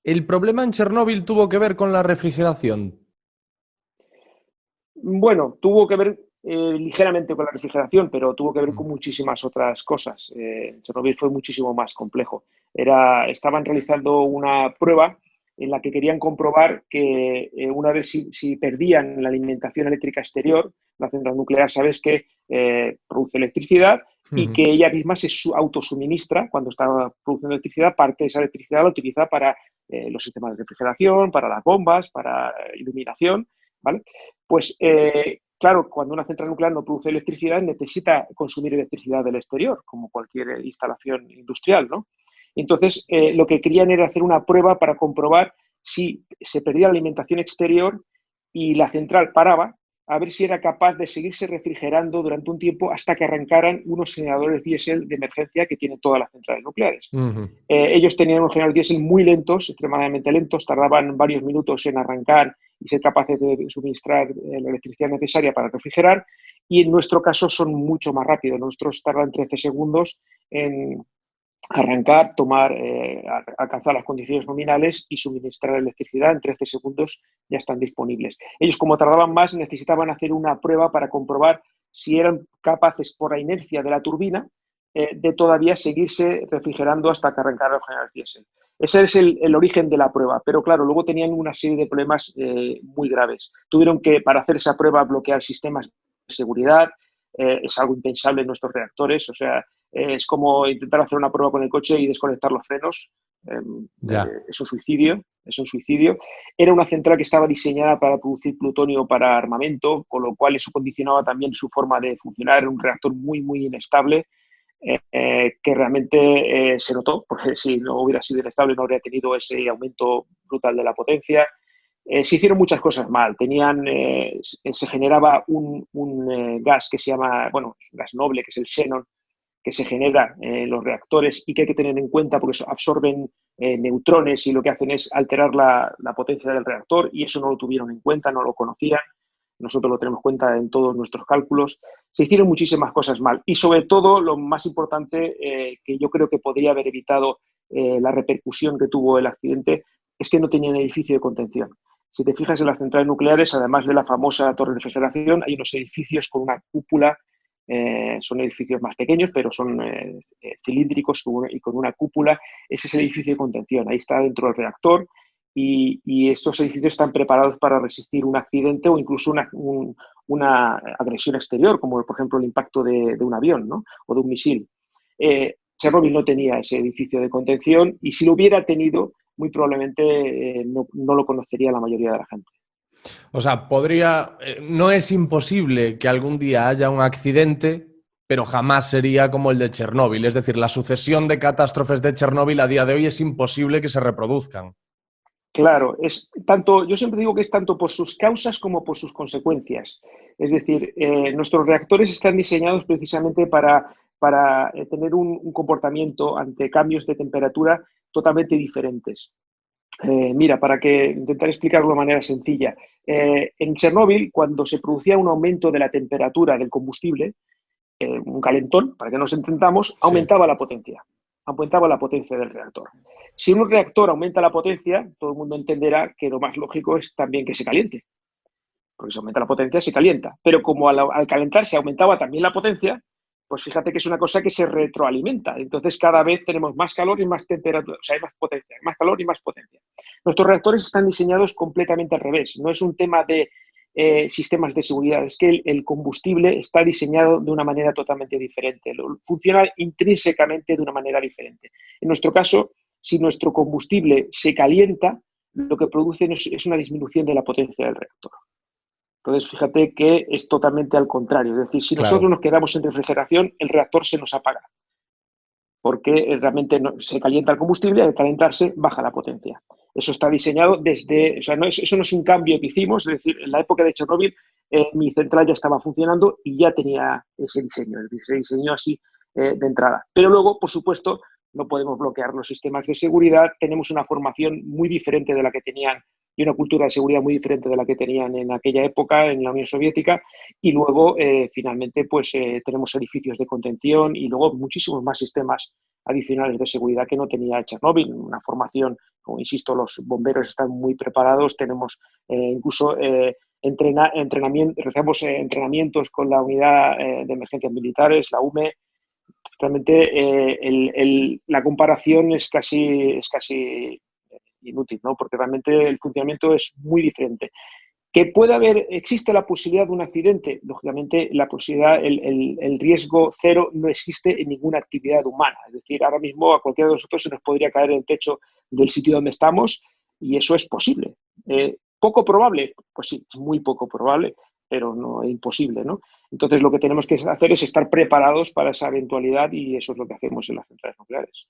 ¿El problema en Chernóbil tuvo que ver con la refrigeración? Bueno, tuvo que ver ligeramente con la refrigeración, pero tuvo que ver Mm. con muchísimas otras cosas. Chernobyl fue muchísimo más complejo. Estaban realizando una prueba en la que querían comprobar que una vez si perdían la alimentación eléctrica exterior, la central nuclear, sabes que produce electricidad y Ujú. que ella misma se autosuministra cuando está produciendo electricidad, parte de esa electricidad la utiliza para los sistemas de refrigeración, para las bombas, para iluminación, ¿vale? Pues claro, cuando una central nuclear no produce electricidad, necesita consumir electricidad del exterior, como cualquier instalación industrial, ¿no? Entonces, lo que querían era hacer una prueba para comprobar si se perdía la alimentación exterior y la central paraba, a ver si era capaz de seguirse refrigerando durante un tiempo hasta que arrancaran unos generadores diésel de emergencia que tienen todas las centrales nucleares. Ujú. Ellos tenían unos generadores diésel muy lentos, extremadamente lentos, tardaban varios minutos en arrancar y ser capaces de suministrar la electricidad necesaria para refrigerar, y en nuestro caso son mucho más rápidos. Nuestros tardan 13 segundos en arrancar, tomar, alcanzar las condiciones nominales y suministrar electricidad. En 13 segundos ya están disponibles. Ellos, como tardaban más, necesitaban hacer una prueba para comprobar si eran capaces, por la inercia de la turbina, de todavía seguirse refrigerando hasta que arrancara el generador diésel. Ese es el origen de la prueba, pero claro, luego tenían una serie de problemas muy graves. Tuvieron que, para hacer esa prueba, bloquear sistemas de seguridad. Es algo impensable en nuestros reactores, o sea, es como intentar hacer una prueba con el coche y desconectar los frenos. Ya. Es un suicidio, es un suicidio. Era una central que estaba diseñada para producir plutonio para armamento, con lo cual eso condicionaba también su forma de funcionar. Era un reactor muy, muy inestable, que realmente se notó, porque si no hubiera sido inestable no habría tenido ese aumento brutal de la potencia. Se hicieron muchas cosas mal. Se generaba un gas que se llama, bueno, gas noble, que es el xenón, que se genera en los reactores y que hay que tener en cuenta porque absorben neutrones y lo que hacen es alterar la potencia del reactor, y eso no lo tuvieron en cuenta, no lo conocían. Nosotros lo tenemos en cuenta en todos nuestros cálculos. Se hicieron muchísimas cosas mal y, sobre todo, lo más importante, que yo creo que podría haber evitado la repercusión que tuvo el accidente, es que no tenían edificio de contención. Si te fijas en las centrales nucleares, además de la famosa torre de refrigeración, hay unos edificios con una cúpula. Son edificios más pequeños, pero son cilíndricos y con una cúpula. Ese es el edificio de contención. Ahí está dentro del reactor, y estos edificios están preparados para resistir un accidente o incluso una agresión exterior, como por ejemplo el impacto de un avión, ¿no? O de un misil. Chernobyl no tenía ese edificio de contención, y si lo hubiera tenido, muy probablemente no lo conocería la mayoría de la gente. O sea, podría, no es imposible que algún día haya un accidente, pero jamás sería como el de Chernóbil. Es decir, la sucesión de catástrofes de Chernóbil a día de hoy es imposible que se reproduzcan. Claro, es tanto, yo siempre digo que es tanto por sus causas como por sus consecuencias. Es decir, nuestros reactores están diseñados precisamente para tener un comportamiento ante cambios de temperatura totalmente diferentes. Mira, para que intentar explicarlo de manera sencilla, en Chernóbil, cuando se producía un aumento de la temperatura del combustible, un calentón, para que nos entendamos, Sí. aumentaba la potencia del reactor. Si un reactor aumenta la potencia, todo el mundo entenderá que lo más lógico es también que se caliente, porque si aumenta la potencia se calienta. Pero como al calentarse aumentaba también la potencia, pues fíjate que es una cosa que se retroalimenta. Entonces cada vez tenemos más calor y más temperatura, o sea, hay más potencia, más calor y más potencia. Nuestros reactores están diseñados completamente al revés. No es un tema de sistemas de seguridad, es que el combustible está diseñado de una manera totalmente diferente, funciona intrínsecamente de una manera diferente. En nuestro caso, si nuestro combustible se calienta, lo que produce es una disminución de la potencia del reactor. Entonces, fíjate que es totalmente al contrario. Es decir, si nosotros Claro. nos quedamos en refrigeración, el reactor se nos apaga, porque realmente no, se calienta el combustible y al calentarse baja la potencia. Eso está diseñado desde, o sea, eso no es un cambio que hicimos, es decir, en la época de Chernobyl mi central ya estaba funcionando y ya tenía ese diseño, se diseñó así de entrada. Pero luego, por supuesto, no podemos bloquear los sistemas de seguridad, tenemos una formación muy diferente de la que tenían y una cultura de seguridad muy diferente de la que tenían en aquella época en la Unión Soviética, y luego finalmente pues tenemos edificios de contención y luego muchísimos más sistemas adicionales de seguridad que no tenía Chernóbil. Una formación, como insisto, los bomberos están muy preparados, tenemos incluso realizamos entrenamientos con la unidad de emergencias militares, la UME. Realmente la comparación es casi inútil, ¿no? Porque realmente el funcionamiento es muy diferente. ¿Que existe la posibilidad de un accidente? Lógicamente, la posibilidad, el riesgo cero no existe en ninguna actividad humana. Es decir, ahora mismo a cualquiera de nosotros se nos podría caer el techo del sitio donde estamos y eso es posible. ¿Poco probable? Pues sí, es muy poco probable, pero no es imposible, ¿no? Entonces, lo que tenemos que hacer es estar preparados para esa eventualidad y eso es lo que hacemos en las centrales nucleares.